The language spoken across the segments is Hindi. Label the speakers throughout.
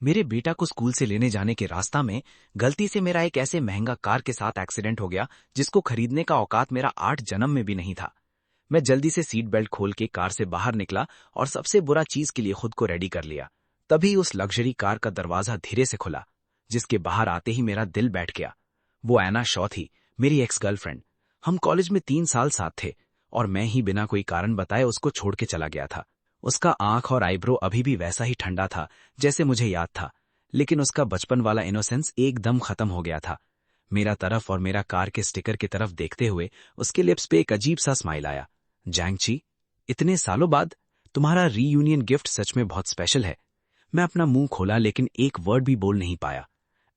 Speaker 1: मेरे बेटा को स्कूल से लेने जाने के रास्ता में गलती से मेरा एक ऐसे महंगा कार के साथ एक्सीडेंट हो गया जिसको खरीदने का औकात मेरा 8 जन्म में भी नहीं था। मैं जल्दी से सीट बेल्ट खोल के कार से बाहर निकला और सबसे बुरा चीज के लिए खुद को रेडी कर लिया। तभी उस लग्जरी कार का दरवाजा धीरे से खुला, जिसके बाहर आते ही मेरा दिल बैठ गया। वो एना शॉ थी, मेरी एक्स गर्लफ्रेंड। हम कॉलेज में 3 साल साथ थे और मैं ही बिना कोई कारण बताए उसको छोड़ के चला गया था। उसका आंख और आईब्रो अभी भी वैसा ही ठंडा था जैसे मुझे याद था, लेकिन उसका बचपन वाला इनोसेंस एकदम खत्म हो गया था। मेरा तरफ और मेरा कार के स्टिकर की तरफ देखते हुए उसके लिप्स पे एक अजीब सा स्माइल आया। जैंगची, इतने सालों बाद तुम्हारा रीयूनियन गिफ्ट सच में बहुत स्पेशल है। मैं अपना मुंह खोला लेकिन एक वर्ड भी बोल नहीं पाया।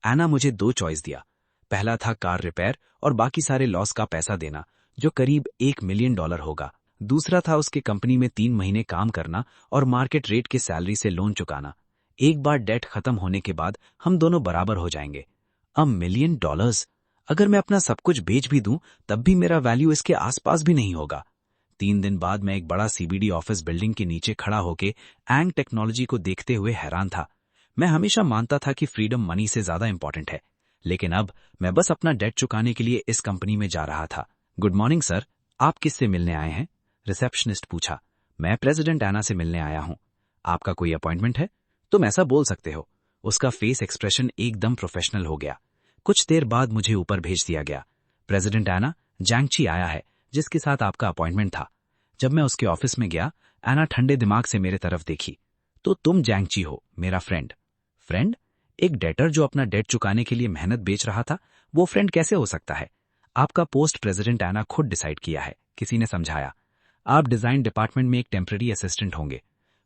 Speaker 1: एना मुझे 2 चॉइस दिया। पहला था कार रिपेयर और बाकी सारे लॉस का पैसा देना, जो करीब $1 मिलियन होगा। दूसरा था उसके कंपनी में 3 महीने काम करना और मार्केट रेट के सैलरी से लोन चुकाना। एक बार डेट खत्म होने के बाद हम दोनों बराबर हो जाएंगे। $1 मिलियन, अगर मैं अपना सब कुछ बेच भी दूं तब भी मेरा वैल्यू इसके आसपास भी नहीं होगा। 3 दिन बाद मैं एक बड़ा सीबीडी ऑफिस बिल्डिंग के नीचे खड़ा होके एंग टेक्नोलॉजी को देखते हुए हैरान था। मैं हमेशा मानता था कि फ्रीडम मनी से ज्यादा इंपॉर्टेंट है, लेकिन अब मैं बस अपना डेट चुकाने के लिए इस कंपनी में जा रहा था। गुड मॉर्निंग सर, आप किससे मिलने आए हैं? रिसेप्शनिस्ट पूछा। मैं प्रेसिडेंट एना से मिलने आया हूं। आपका कोई अपॉइंटमेंट है? तुम ऐसा बोल सकते हो। उसका फेस एक्सप्रेशन एकदम प्रोफेशनल हो गया। कुछ देर बाद मुझे ऊपर भेज दिया गया। प्रेसिडेंट एना, जैंगची आया है जिसके साथ आपका अपॉइंटमेंट था। जब मैं उसके ऑफिस में गया, एना ठंडे दिमाग से मेरे तरफ देखी। तो तुम जैंगची हो, मेरा फ्रेंड? फ्रेंड? एक डेटर जो अपना डेट चुकाने के लिए मेहनत बेच रहा था, वो फ्रेंड कैसे हो सकता है? आपका पोस्ट प्रेसिडेंट एना खुद डिसाइड किया है, किसी ने समझाया। आप डिजाइन डिपार्टमेंट में एक टेम्पररी असिस्टेंट होंगे।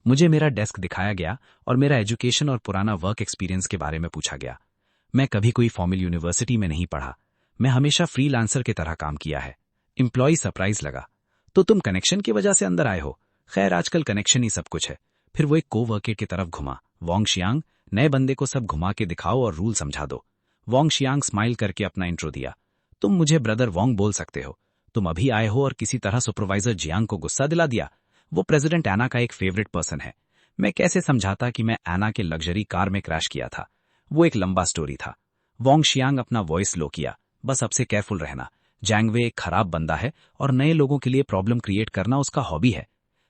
Speaker 1: मुझे मेरा डेस्क दिखाया गया और मेरा एजुकेशन और पुराना वर्क एक्सपीरियंस के बारे में पूछा गया। मैं कभी कोई फॉर्मल यूनिवर्सिटी में नहीं पढ़ा। मैं हमेशा फ्रीलांसर की तरह काम किया है। एम्प्लॉय सरप्राइज लगा। तो तुम कनेक्शन की वजह से अंदर आए हो? खैर, आजकल कनेक्शन ही सब कुछ है। फिर वो एक कोवर्कर की तरफ घुमा। वॉन्ग शियांग, नए बंदे को सब घुमा के दिखाओ और रूल समझा दो। वॉन्ग शियांग स्माइल करके अपना इंट्रो दिया। तुम मुझे ब्रदर वॉन्ग बोल सकते हो। तुम अभी आए हो और किसी तरह सुपरवाइजर जियांग को गुस्सा दिला दिया। वो प्रेसिडेंट एना का एक फेवरेट पर्सन है। मैं कैसे समझाता कि मैं एना के लग्जरी कार में क्रैश किया था? वो एक लंबा स्टोरी था। वॉन्ग शियांग अपना वॉइस लो किया। बस अब से केयरफुल रहना। जैंगवे एक खराब बंदा है और नए लोगों के लिए प्रॉब्लम क्रिएट करना उसका हॉबी है।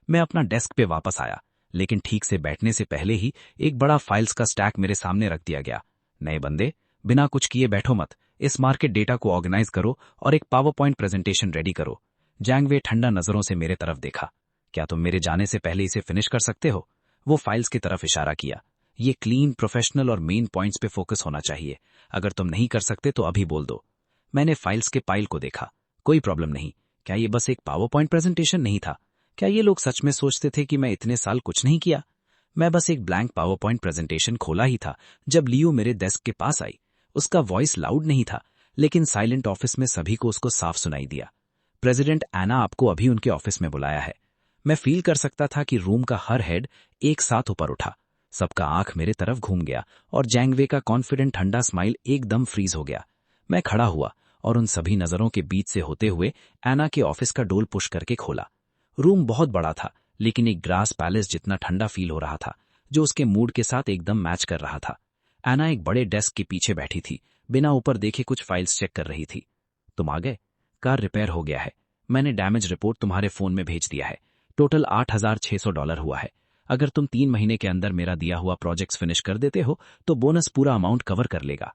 Speaker 1: मैं अपना डेस्क पे वापस आया, लेकिन ठीक से बैठने से पहले ही एक बड़ा फाइल्स का स्टैक मेरे सामने रख दिया गया। नए बंदे, बिना कुछ किए बैठो मत। इस मार्केट डेटा को ऑर्गेनाइज करो और एक पावर पॉइंट प्रेजेंटेशन रेडी करो। जैंगवे ठंडा नजरों से मेरे तरफ देखा। क्या तुम मेरे जाने से पहले इसे फिनिश कर सकते हो? वो फाइल्स की तरफ इशारा किया। ये क्लीन, प्रोफेशनल और मेन पॉइंट्स पे फोकस होना चाहिए। अगर तुम नहीं कर सकते तो अभी बोल दो। मैंने फाइल्स के पाइल को देखा। कोई प्रॉब्लम नहीं। क्या ये बस एक पावर पॉइंट प्रेजेंटेशन नहीं था? क्या ये लोग सच में सोचते थे कि मैं इतने साल कुछ नहीं किया? मैं बस एक ब्लैंक पावर पॉइंट प्रेजेंटेशन खोला ही था जब लियो मेरे डेस्क के पास आई। उसका वॉइस लाउड नहीं था, लेकिन साइलेंट ऑफिस में सभी को उसको साफ सुनाई दिया। प्रेसिडेंट एना आपको अभी उनके ऑफिस में बुलाया है। मैं फील कर सकता था कि रूम का हर हेड एक साथ ऊपर उठा। सबका आंख मेरे तरफ घूम गया और जैंगवे का कॉन्फिडेंट ठंडा स्माइल एकदम फ्रीज हो गया। मैं खड़ा हुआ और उन सभी नजरों के बीच से होते हुए एना के ऑफिस का डोल पुश करके खोला। रूम बहुत बड़ा था, लेकिन एक ग्रास पैलेस जितना ठंडा फील हो रहा था, जो उसके मूड के साथ एकदम मैच कर रहा था। एना एक बड़े डेस्क के पीछे बैठी थी, बिना ऊपर देखे कुछ फाइल्स चेक कर रही थी। तुम आ गए? कार रिपेयर हो गया है। मैंने डैमेज रिपोर्ट तुम्हारे फोन में भेज दिया है। टोटल $8,600 हुआ है। अगर तुम 3 महीने के अंदर मेरा दिया हुआ प्रोजेक्ट्स फिनिश कर देते हो तो बोनस पूरा अमाउंट कवर कर लेगा।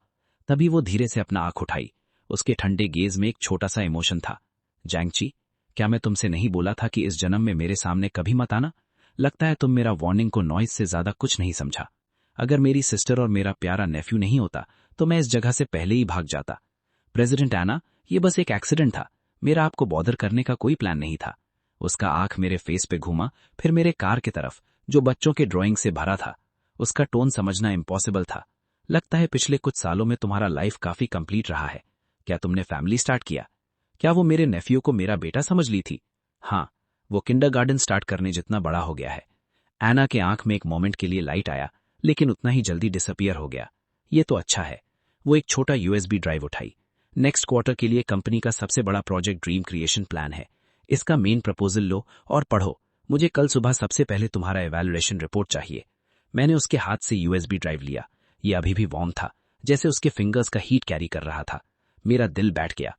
Speaker 1: तभी वो धीरे से अपना आंख उठाई। उसके ठंडे गेज में एक छोटा सा इमोशन था। जैंगची, क्या मैं तुमसे नहीं बोला था कि इस जन्म में मेरे सामने कभी मत आना? लगता है तुम मेरा वार्निंग को नॉइज से ज्यादा कुछ नहीं समझा। अगर मेरी सिस्टर और मेरा प्यारा नेफ्यू नहीं होता तो मैं इस जगह से पहले ही भाग जाता। प्रेसिडेंट एना, ये बस एक एक्सीडेंट था। मेरा आपको बॉदर करने का कोई प्लान नहीं था। उसका आंख मेरे फेस पे घूमा, फिर मेरे कार की तरफ, जो बच्चों के ड्राइंग से भरा था। उसका टोन समझना इम्पॉसिबल था। लगता है पिछले कुछ सालों में तुम्हारा लाइफ काफी कंप्लीट रहा है। क्या तुमने फैमिली स्टार्ट किया? क्या वो मेरे नेफ्यू को मेरा बेटा समझ ली थी? हाँ, वो किंडरगार्टन स्टार्ट करने जितना बड़ा हो गया है। एना के आंख में एक मोमेंट के लिए लाइट आया, लेकिन उतना ही जल्दी डिसअपियर हो गया। ये तो अच्छा है। वो एक छोटा यूएसबी ड्राइव उठाई। नेक्स्ट क्वार्टर के लिए कंपनी का सबसे बड़ा प्रोजेक्ट ड्रीम क्रिएशन प्लान है। इसका मेन प्रपोजल लो और पढ़ो। मुझे कल सुबह सबसे पहले तुम्हारा इवैल्यूएशन रिपोर्ट चाहिए। मैंने उसके हाथ से यूएसबी ड्राइव लिया। ये अभी भी वार्म था, जैसे उसके फिंगर्स का हीट कैरी कर रहा था। मेरा दिल बैठ गया।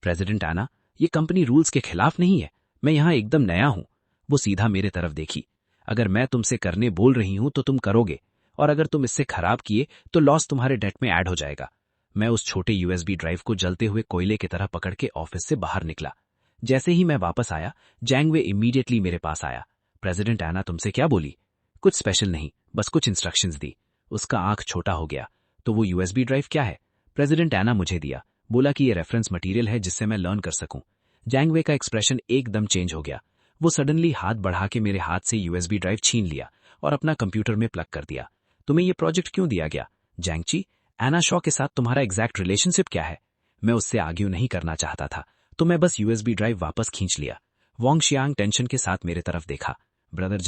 Speaker 1: प्रेसिडेंट आना, ये कंपनी रूल्स के खिलाफ नहीं है, मैं यहाँ एकदम नया हूँ। वो सीधा मेरे तरफ देखी। अगर मैं तुमसे करने बोल रही हूँ तो तुम करोगे, और अगर तुम इससे खराब किए तो लॉस तुम्हारे डेट में ऐड हो जाएगा। मैं उस छोटे यूएसबी ड्राइव को जलते हुए कोयले की तरह पकड़ के ऑफिस से बाहर निकला। जैसे ही मैं वापस आया, जैंग वे इमीडिएटली मेरे पास आया। प्रेसिडेंट एना तुमसे क्या बोली? कुछ स्पेशल नहीं, बस कुछ इंस्ट्रक्शंस दी। उसका आंख छोटा हो गया। तो वो यूएसबी ड्राइव क्या है? प्रेसिडेंट एना मुझे दिया, बोला कि ये रेफरेंस मटेरियल है जिससे मैं लर्न कर सकूं। जैंग वे का एक्सप्रेशन एकदम चेंज हो गया। वो सडनली हाथ बढ़ा के मेरे हाथ से यूएसबी ड्राइव छीन लिया और अपना कंप्यूटर में प्लग कर दिया। तुम्हें ये प्रोजेक्ट क्यों दिया गया? जैंगची, एना शॉ के साथ तुम्हारा एग्जैक्ट रिलेशनशिप क्या है? मैं उससे आर्ग्यू नहीं करना चाहता था, तो मैं बस यूएसबी ड्राइव वापस खींच लिया। वोंग शियांग टेंशन के साथ मेरे तरफ देखा। ब्रदर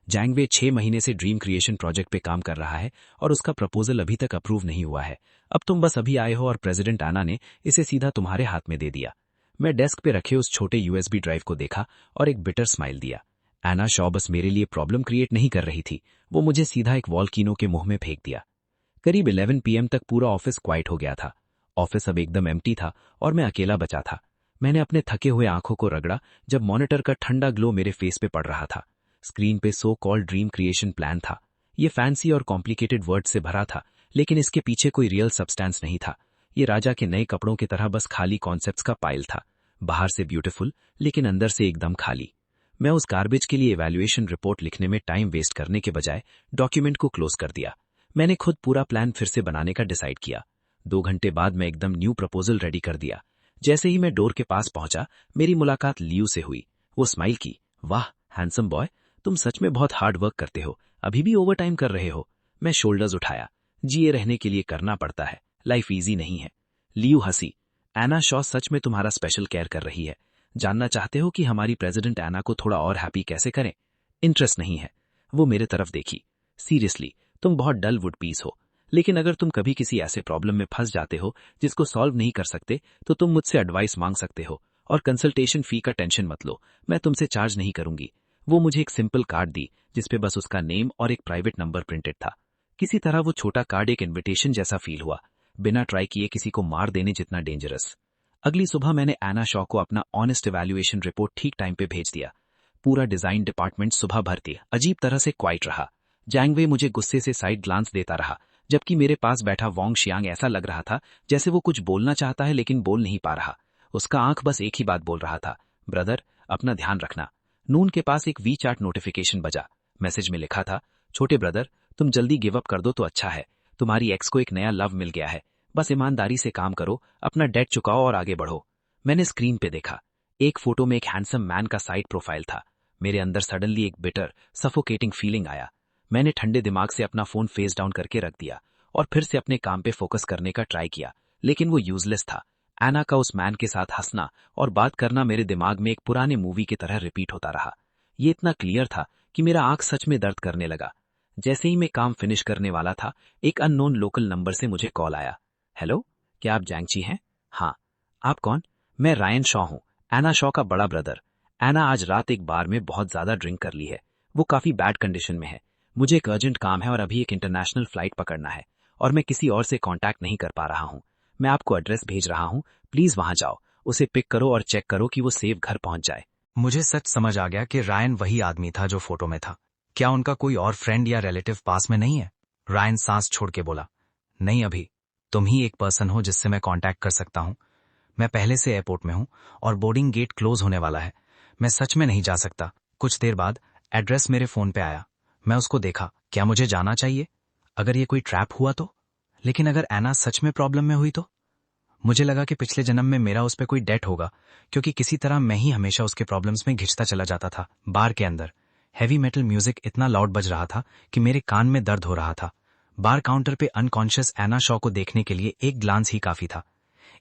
Speaker 1: जैंग वे 6 महीने से ड्रीम क्रिएशन प्रोजेक्ट पे काम कर रहा है और उसका प्रपोजल अभी तक अप्रूव नहीं हुआ है। अब तुम बस अभी आए हो और प्रेसिडेंट आना ने इसे सीधा तुम्हारे हाथ में दे दिया। मैं डेस्क पे रखे उस छोटे यूएसबी ड्राइव को देखा और एक बिटर स्माइल दिया। एना शॉ बस मेरे लिए प्रॉब्लम क्रिएट नहीं कर रही थी, वो मुझे सीधा एक वॉल्कीनो के मुंह में फेंक दिया। करीब 11 PM तक पूरा ऑफिस क्वाइट हो गया था। ऑफिस अब एकदम एम्प्टी था और मैं अकेला बचा था। मैंने अपने थके हुए आंखों को रगड़ा जब मॉनिटर का ठंडा ग्लो मेरे फेस पे पड़ रहा था। स्क्रीन पे so called dream creation plan था। ये फैंसी और कॉम्प्लिकेटेड वर्ड से भरा था, लेकिन इसके पीछे कोई रियल सब्सटेंस नहीं था। ये राजा के नए कपड़ों की तरह बस खाली कॉन्सेप्ट्स का पाइल था। बाहर से ब्यूटीफुल, लेकिन अंदर से एकदम खाली। मैं उस गार्बेज के लिए इवैल्यूएशन रिपोर्ट लिखने में टाइम वेस्ट करने के बजाय डॉक्यूमेंट को क्लोज कर दिया। मैंने खुद पूरा प्लान फिर से बनाने का डिसाइड किया। 2 घंटे बाद मैं एकदम न्यू प्रपोजल रेडी कर दिया। जैसे ही मैं डोर के पास पहुंचा, मेरी मुलाकात लियू से हुई। वो स्माइल की। वाह हैंडसम बॉय, तुम सच में बहुत हार्ड वर्क करते हो, अभी भी ओवर टाइम कर रहे हो। मैं शोल्डर्स उठाया। जिए रहने के लिए करना पड़ता है, लाइफ इजी नहीं है। लियू हंसी। एना शॉ सच में तुम्हारा स्पेशल केयर कर रही है। जानना चाहते हो कि हमारी प्रेसिडेंट एना को थोड़ा और हैप्पी कैसे करें? इंटरेस्ट नहीं है। वो मेरे तरफ देखी। सीरियसली, तुम बहुत डल वुड पीस हो, लेकिन अगर तुम कभी किसी ऐसे प्रॉब्लम में फंस जाते हो जिसको सॉल्व नहीं कर सकते, तो तुम मुझसे एडवाइस मांग सकते हो। और कंसल्टेशन फी का टेंशन मत लो, मैं तुमसे चार्ज नहीं करूंगी। वो मुझे एक सिंपल कार्ड दी जिसपे बस उसका नेम और एक प्राइवेट नंबर प्रिंटेड था। किसी तरह वो छोटा कार्ड एक इन्विटेशन जैसा फील हुआ, बिना ट्राई किए किसी को मार देने जितना डेंजरस। अगली सुबह मैंने एना शॉ को अपना ऑनेस्ट इवैल्यूएशन रिपोर्ट ठीक टाइम पे भेज दिया। पूरा डिजाइन डिपार्टमेंट सुबह भर के अजीब तरह से क्वाइट रहा। जैंग वे मुझे गुस्से से साइड ग्लांस देता रहा, जबकि मेरे पास बैठा वोंग शियांग ऐसा लग रहा था जैसे वो कुछ बोलना चाहता है लेकिन बोल नहीं पा रहा। उसका आंख बस एक ही बात बोल रहा था, ब्रदर अपना ध्यान रखना। नून के पास एक वी चैट नोटिफिकेशन बजा। मैसेज में लिखा था, छोटे ब्रदर तुम जल्दी गिव अप कर दो तो अच्छा है। तुम्हारी एक्स को एक नया लव मिल गया है, बस ईमानदारी से काम करो, अपना डेट चुकाओ और आगे बढ़ो। मैंने स्क्रीन पे देखा। एक फोटो में एक हैंडसम मैन का साइड प्रोफाइल था। मेरे अंदर सडनली एक बिटर सफोकेटिंग फीलिंग आया। मैंने ठंडे दिमाग से अपना फोन फेस डाउन करके रख दिया और फिर से अपने काम पे फोकस करने का ट्राई किया, लेकिन वो यूजलेस था। एना का उस मैन के साथ हंसना और बात करना मेरे दिमाग में एक पुराने मूवी की तरह रिपीट होता रहा। ये इतना क्लियर था कि मेरा आंख सच में दर्द करने लगा। जैसे ही मैं काम फिनिश करने वाला था, एक अननोन लोकल नंबर से मुझे कॉल आया। हेलो, क्या आप जैंगची हैं? हाँ। आप कौन? मैं रायन शॉ हूँ, एना शॉ का बड़ा ब्रदर। एना आज रात एक बार में बहुत ज्यादा ड्रिंक कर ली है। वो काफी बैड कंडीशन में है। मुझे एक अर्जेंट काम है और अभी एक इंटरनेशनल फ्लाइट पकड़ना है और मैं किसी और से कांटेक्ट नहीं कर पा रहा हूँ। मैं आपको एड्रेस भेज रहा हूँ, प्लीज वहां जाओ, उसे पिक करो और चेक करो कि वो सेफ घर पहुंच जाए। मुझे सच समझ आ गया कि रायन वही आदमी था जो फोटो में था। क्या उनका कोई और फ्रेंड या रिलेटिव पास में नहीं है? रायन सांस छोड़ के बोला, नहीं, अभी तुम ही एक पर्सन हो जिससे मैं कांटेक्ट कर सकता हूँ। मैं पहले से एयरपोर्ट में हूँ और बोर्डिंग गेट क्लोज होने वाला है। मैं सच में नहीं जा सकता। कुछ देर बाद एड्रेस मेरे फोन पे आया। मैं उसको देखा। क्या मुझे जाना चाहिए? अगर ये कोई ट्रैप हुआ तो? लेकिन अगर एना सच में प्रॉब्लम में हुई तो? मुझे लगा कि पिछले जन्म में मेरा उस पर कोई डेट होगा, क्योंकि किसी तरह मैं ही हमेशा उसके प्रॉब्लम्स में घिंचता चला जाता था। बार के अंदर हैवी मेटल म्यूजिक इतना लाउड बज रहा था कि मेरे कान में दर्द हो रहा था। बार काउंटर पे अनकॉन्शियस एना शॉ को देखने के लिए एक ग्लांस ही काफी था।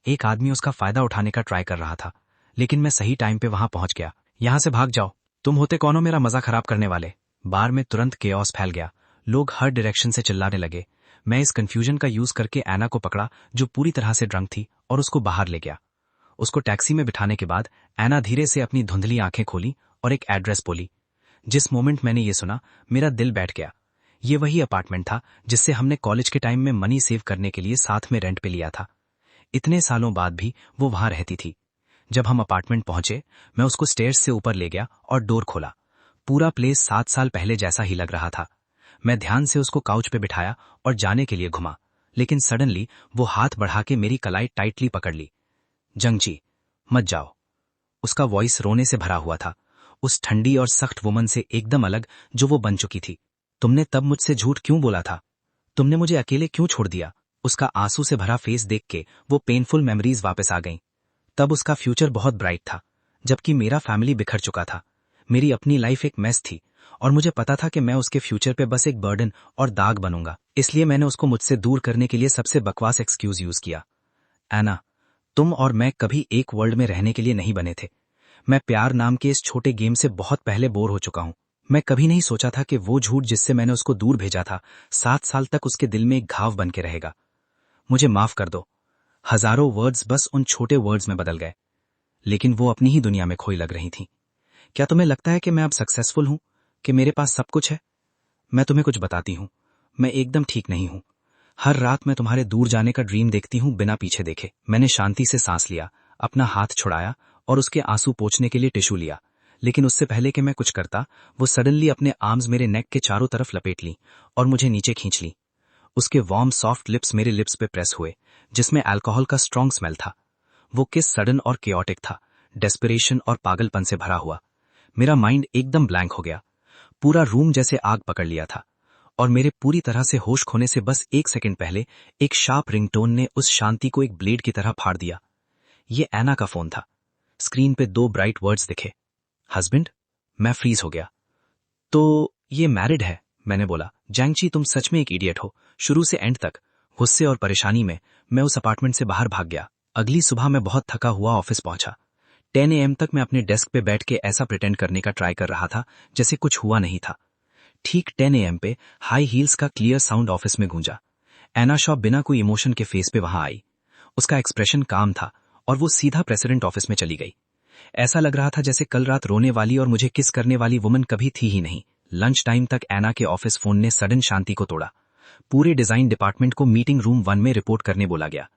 Speaker 1: एक आदमी उसका फायदा उठाने का ट्राई कर रहा था, लेकिन मैं सही टाइम पे वहां पहुंच गया। यहां से भाग जाओ, तुम होते कौन हो मेरा मजा खराब करने वाले? बार में तुरंत केओस फैल गया। लोग हर डायरेक्शन से चिल्लाने लगे। मैं इस कंफ्यूजन का यूज करके एना को पकड़ा, जो पूरी तरह से ड्रंक थी, और उसको बाहर ले गया। उसको टैक्सी में बिठाने के बाद एना धीरे से अपनी धुंधली आंखें खोली और एक एड्रेस बोली। जिस मोमेंट मैंने ये सुना, मेरा दिल बैठ गया। ये वही अपार्टमेंट था जिससे हमने कॉलेज के टाइम में मनी सेव करने के लिए साथ में रेंट पे लिया था। इतने सालों बाद भी वो वहां रहती थी। जब हम अपार्टमेंट पहुंचे, मैं उसको स्टेयर्स से ऊपर ले गया और डोर खोला। पूरा प्लेस 7 साल पहले जैसा ही लग रहा था। मैं ध्यान से उसको काउच पे बिठाया और जाने के लिए घुमा, लेकिन सडनली वो हाथ बढ़ा के मेरी कलाई टाइटली पकड़ ली। जंगची, मत जाओ। उसका वॉइस रोने से भरा हुआ था, उस ठंडी और सख्त वुमन से एकदम अलग जो वो बन चुकी थी। तुमने तब मुझसे झूठ क्यों बोला था? तुमने मुझे अकेले क्यों छोड़ दिया? उसका आंसू से भरा फेस देख के वो पेनफुल मेमोरीज वापस आ गईं। तब उसका फ्यूचर बहुत ब्राइट था, जबकि मेरा फैमिली बिखर चुका था। मेरी अपनी लाइफ एक मेस थी और मुझे पता था कि मैं उसके फ्यूचर पे बस एक बर्डन और दाग बनूंगा। इसलिए मैंने उसको मुझसे दूर करने के लिए सबसे बकवास एक्सक्यूज यूज किया। एना, तुम और मैं कभी एक वर्ल्ड में रहने के लिए नहीं बने थे। मैं प्यार नाम के इस छोटे गेम से बहुत पहले बोर हो चुका हूं। मैं कभी नहीं सोचा था कि वो झूठ जिससे मैंने उसको दूर भेजा था 7 साल तक उसके दिल में एक घाव बन के रहेगा। मुझे माफ कर दो। हजारों वर्ड्स बस उन छोटे वर्ड्स में बदल गए, लेकिन वो अपनी ही दुनिया में खोई लग रही थी। क्या तुम्हें लगता है कि मैं अब सक्सेसफुल हूं, कि मेरे पास सब कुछ है? मैं तुम्हें कुछ बताती हूं, मैं एकदम ठीक नहीं हूं। हर रात मैं तुम्हारे दूर जाने का ड्रीम देखती हूं बिना पीछे देखे। मैंने शांति से सांस लिया, अपना हाथ छुड़ाया और उसके आंसू पोंछने के लिए टिश्यू लिया। लेकिन उससे पहले कि मैं कुछ करता, वो सडनली अपने आर्म्स मेरे नेक के चारों तरफ लपेट ली और मुझे नीचे खींच ली। उसके वार्म सॉफ्ट लिप्स मेरे लिप्स पे प्रेस हुए, जिसमें अल्कोहल का स्ट्रॉन्ग स्मेल था। वो किस सडन और केओटिक था, डेस्परेशन और पागलपन से भरा हुआ। मेरा माइंड एकदम ब्लैंक हो गया। पूरा रूम जैसे आग पकड़ लिया था और मेरे पूरी तरह से होश खोने से बस 1 सेकंड पहले एक शार्प रिंगटोन ने उस शांति को एक ब्लेड की तरह फाड़ दिया। ये एना का फोन था। स्क्रीन पे 2 ब्राइट वर्ड्स दिखे, हस्बैंड। मैं फ्रीज हो गया। तो ये मैरिड है, मैंने बोला। जैंगची, तुम सच में एक इडियट हो। शुरू से एंड तक गुस्से और परेशानी में मैं उस अपार्टमेंट से बाहर भाग गया। अगली सुबह मैं बहुत थका हुआ ऑफिस पहुंचा। 10 AM तक मैं अपने डेस्क पे बैठ के ऐसा प्रिटेंड करने का ट्राई कर रहा था जैसे कुछ हुआ नहीं था। ठीक 10 AM पे हाई हील्स का क्लियर साउंड ऑफिस में गूंजा। एना शॉ बिना कोई इमोशन के फेस पे वहां आई। उसका एक्सप्रेशन काम था और वो सीधा प्रेसिडेंट ऑफिस में चली गई। ऐसा लग रहा था जैसे कल रात रोने वाली और मुझे किस करने वाली वुमन कभी थी ही नहीं। लंच टाइम तक एना के ऑफिस फोन ने सडन शांति को तोड़ा। पूरे डिजाइन डिपार्टमेंट को मीटिंग रूम 1 में रिपोर्ट करने बोला गया।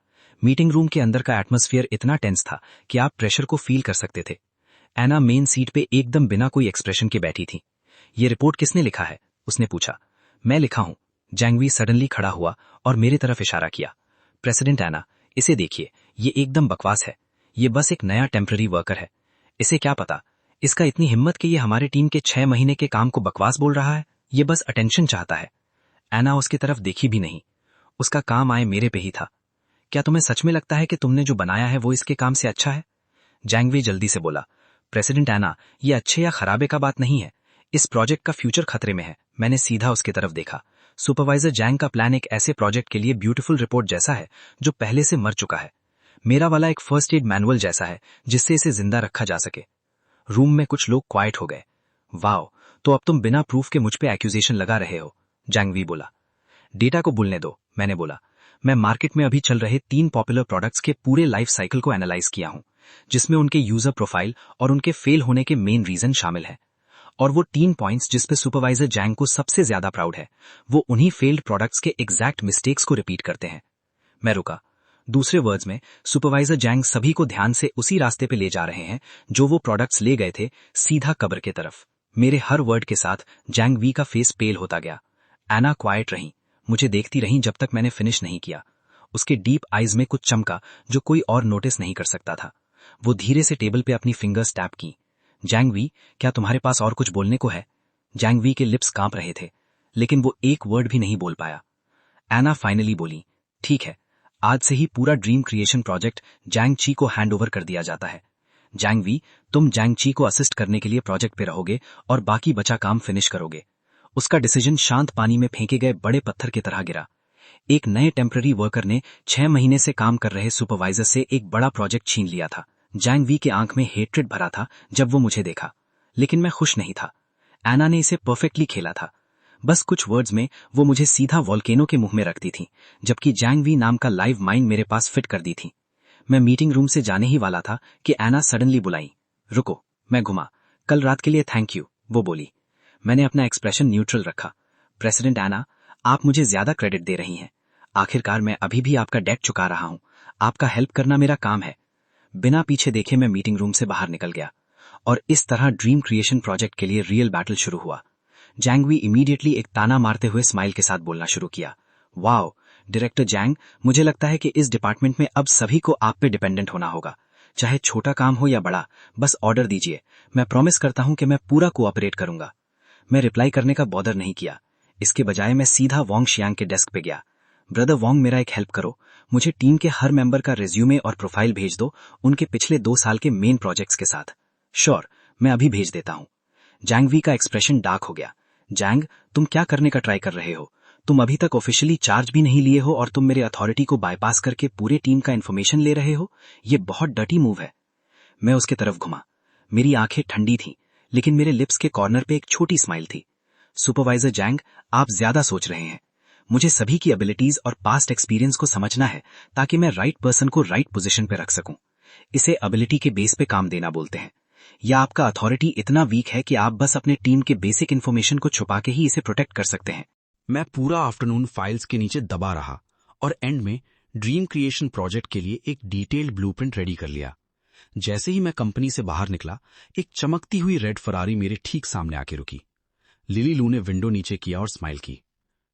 Speaker 1: मीटिंग रूम के अंदर का एटमॉस्फेयर इतना टेंस था कि आप प्रेशर को फील कर सकते थे। एना मेन सीट पे एकदम बिना कोई एक्सप्रेशन के बैठी थी। ये रिपोर्ट किसने लिखा है? उसने पूछा। मैं लिखा हूं। जैंगवी सडनली खड़ा हुआ और मेरे तरफ इशारा किया। प्रेसिडेंट एना, इसे देखिए, ये एकदम बकवास है। ये बस एक नया टेम्पररी वर्कर है। इसे क्या पता, इसका इतनी हिम्मत कि ये हमारे टीम के 6 महीने के काम को बकवास बोल रहा है। ये बस अटेंशन चाहता है। एना उसकी तरफ देखी भी नहीं। उसका काम आए मेरे पे ही था। क्या तुम्हें सच में लगता है कि तुमने जो बनाया है वो इसके काम से अच्छा है? जैंगवे जल्दी से बोला। प्रेसिडेंट एना, ये अच्छे या खराबे का बात नहीं है। इस प्रोजेक्ट का फ्यूचर खतरे में है। मैंने सीधा उसकी तरफ देखा। सुपरवाइजर जैंग का प्लान एक ऐसे प्रोजेक्ट के लिए ब्यूटीफुल रिपोर्ट जैसा है जो पहले से मर चुका है। मेरा वाला एक फर्स्ट एड मैनुअल जैसा है जिससे इसे जिंदा रखा जा सके। रूम में कुछ लोग क्वाइट हो गए। वाओ, तो अब तुम बिना प्रूफ के मुझ पे एक्यूजेशन लगा रहे हो? जैंगवी बोला। डेटा को बोलने दो, मैंने बोला। मैं मार्केट में अभी चल रहे 3 पॉपुलर प्रोडक्ट्स के पूरे लाइफ साइकिल को एनालाइज किया हूं, जिसमें उनके यूजर प्रोफाइल और उनके फेल होने के मेन रीजन शामिल हैं। और वो 3 पॉइंट्स जिस पे सुपरवाइजर जैंग को सबसे ज्यादा प्राउड है, वो उन्हीं फेल्ड प्रोडक्ट्स के एग्जैक्ट मिस्टेक्स को रिपीट करते हैं। मैं रुका। दूसरे वर्ड्स में, सुपरवाइजर जैंग सभी को ध्यान से उसी रास्ते पे ले जा रहे हैं जो वो प्रोडक्ट्स ले गए थे, सीधा कब्र के तरफ। मेरे हर वर्ड के साथ जैंग वी का फेस पेल होता गया। एना क्वाइट रही, मुझे देखती रही जब तक मैंने फिनिश नहीं किया। उसके डीप आईज में कुछ चमका जो कोई और नोटिस नहीं कर सकता था। वो धीरे से टेबल पे अपनी फिंगर्स टैप की। जैंगवी, क्या तुम्हारे पास और कुछ बोलने को है? जैंगवी के लिप्स कांप रहे थे, लेकिन वो एक वर्ड भी नहीं बोल पाया। एना फाइनली बोली, ठीक है, आज से ही पूरा ड्रीम क्रिएशन प्रोजेक्ट जैंग ची को हैंड ओवर कर दिया जाता है। जैंगवी, तुम जैंग ची को असिस्ट करने के लिए प्रोजेक्ट पे रहोगे और बाकी बचा काम फिनिश करोगे। उसका डिसीजन शांत पानी में फेंके गए बड़े पत्थर की तरह गिरा। एक नए टेम्पररी वर्कर ने 6 महीने से काम कर रहे सुपरवाइजर से एक बड़ा प्रोजेक्ट छीन लिया था। जैंग वी के आंख में हेट्रेड भरा था जब वो मुझे देखा, लेकिन मैं खुश नहीं था। एना ने इसे परफेक्टली खेला था। बस कुछ वर्ड्स में वो मुझे सीधा वॉल्केनो के मुंह में रखती थी, जबकि जैंग वी नाम का लाइव माइंड मेरे पास फिट कर दी थी। मैं मीटिंग रूम से जाने ही वाला था कि एना सडनली बुलाई। रुको। मैं घुमा। कल रात के लिए थैंक यू, वो बोली। मैंने अपना एक्सप्रेशन न्यूट्रल रखा। प्रेसिडेंट एना, आप मुझे ज्यादा क्रेडिट दे रही हैं। आखिरकार मैं अभी भी आपका डेट चुका रहा हूं। आपका हेल्प करना मेरा काम है। बिना पीछे देखे मैं मीटिंग रूम से बाहर निकल गया और इस तरह ड्रीम क्रिएशन प्रोजेक्ट के लिए रियल बैटल शुरू हुआ। जैंगवी इमीडिएटली एक ताना मारते हुए स्माइल के साथ बोलना शुरू किया। वाओ, डायरेक्टर जैंग, मुझे लगता है कि इस डिपार्टमेंट में अब सभी को आप पे डिपेंडेंट होना होगा। चाहे छोटा काम हो या बड़ा, बस ऑर्डर दीजिए। मैं प्रॉमिस करता हूं कि मैं पूरा कोऑपरेट करूंगा। मैं रिप्लाई करने का बॉदर नहीं किया। इसके बजाय मैं सीधा वोंग शियांग के डेस्क पे गया। ब्रदर वोंग, मेरा एक हेल्प करो। मुझे टीम के हर मेंबर का रिज्यूमे और प्रोफाइल भेज दो, उनके पिछले 2 साल के मेन प्रोजेक्ट्स के साथ। श्योर, मैं अभी भेज देता हूं। जैंगवी का एक्सप्रेशन डार्क हो गया। जैंग, तुम क्या करने का ट्राई कर रहे हो? तुम अभी तक ऑफिशियली चार्ज भी नहीं लिए हो और तुम मेरे अथॉरिटी को बाईपास करके पूरे टीम का इन्फॉर्मेशन ले रहे हो। ये बहुत डर्टी मूव है। मैं उसके तरफ घुमा। मेरी आंखें ठंडी थीं, लेकिन मेरे लिप्स के कॉर्नर पे एक छोटी स्माइल थी। सुपरवाइजर जैंग, आप ज्यादा सोच रहे हैं। मुझे सभी की एबिलिटीज और पास्ट एक्सपीरियंस को समझना है ताकि मैं राइट पर्सन को राइट पोजीशन पे रख सकूं। इसे एबिलिटी के बेस पे काम देना बोलते हैं। या आपका अथॉरिटी इतना वीक है कि आप बस अपने टीम के बेसिक इन्फॉर्मेशन को छुपा के ही इसे प्रोटेक्ट कर सकते हैं?
Speaker 2: मैं पूरा आफ्टरनून फाइल्स के नीचे दबा रहा और एंड में ड्रीम क्रिएशन प्रोजेक्ट के लिए एक डिटेल्ड ब्लूप्रिंट रेडी कर लिया। जैसे ही मैं कंपनी से बाहर निकला, एक चमकती हुई रेड फरारी मेरे ठीक सामने आके रुकी। लिली लू ने विंडो नीचे किया और स्माइल की।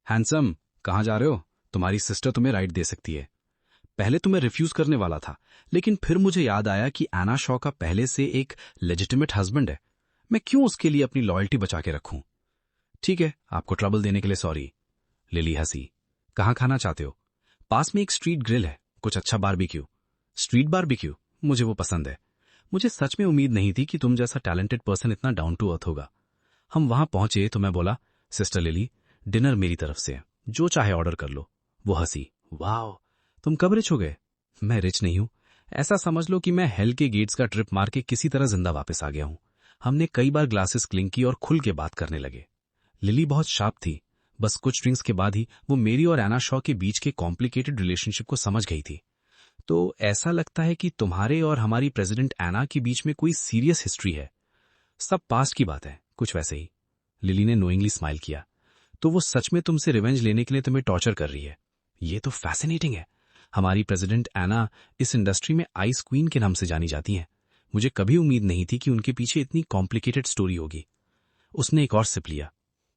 Speaker 2: हैंडसम, कहाँ जा रहे हो? तुम्हारी सिस्टर तुम्हें राइड दे सकती है। पहले तो मैं रिफ्यूज करने वाला था, लेकिन फिर मुझे याद आया कि एना शॉ का पहले से एक लेजिटिमेट हस्बैंड है। मैं क्यों उसके लिए अपनी लॉयल्टी बचा के रखूं? ठीक है, आपको ट्रबल देने के लिए सॉरी। लिली हंसी। कहाँ खाना चाहते हो? पास में एक स्ट्रीट ग्रिल है, कुछ अच्छा बारबेक्यू। Street barbecue? मुझे वो पसंद है। मुझे सच में उम्मीद नहीं थी कि तुम जैसा टैलेंटेड पर्सन इतना डाउन टू अर्थ होगा। हम वहां पहुंचे तो मैं बोला, सिस्टर लिली, डिनर मेरी तरफ से है, जो चाहे ऑर्डर कर लो। वो हंसी। वाह, तुम कब रिच हो गए? मैं रिच नहीं हूं। ऐसा समझ लो कि मैं हेल के गेट्स का ट्रिप मार के किसी तरह जिंदा वापस आ गया हूं। हमने कई बार ग्लासेस क्लिंक की और खुल के बात करने लगे। लिली बहुत शार्प थी। बस कुछ ड्रिंक्स के बाद ही वो मेरी और एना शॉ के बीच के कॉम्प्लिकेटेड रिलेशनशिप को समझ गई थी। तो ऐसा लगता है कि तुम्हारे और हमारी प्रेसिडेंट एना के बीच में कोई सीरियस हिस्ट्री है। सब पास्ट की बात है, कुछ वैसे ही। लिली ने नोइंगली स्माइल किया। तो वो सच में तुमसे रिवेंज लेने के लिए तुम्हें टॉर्चर कर रही है? ये तो फैसिनेटिंग है। हमारी प्रेसिडेंट एना इस इंडस्ट्री में आइस क्वीन के नाम से जानी जाती हैं। मुझे कभी उम्मीद नहीं थी कि उनके पीछे इतनी कॉम्प्लिकेटेड स्टोरी होगी। उसने एक और सिप लिया।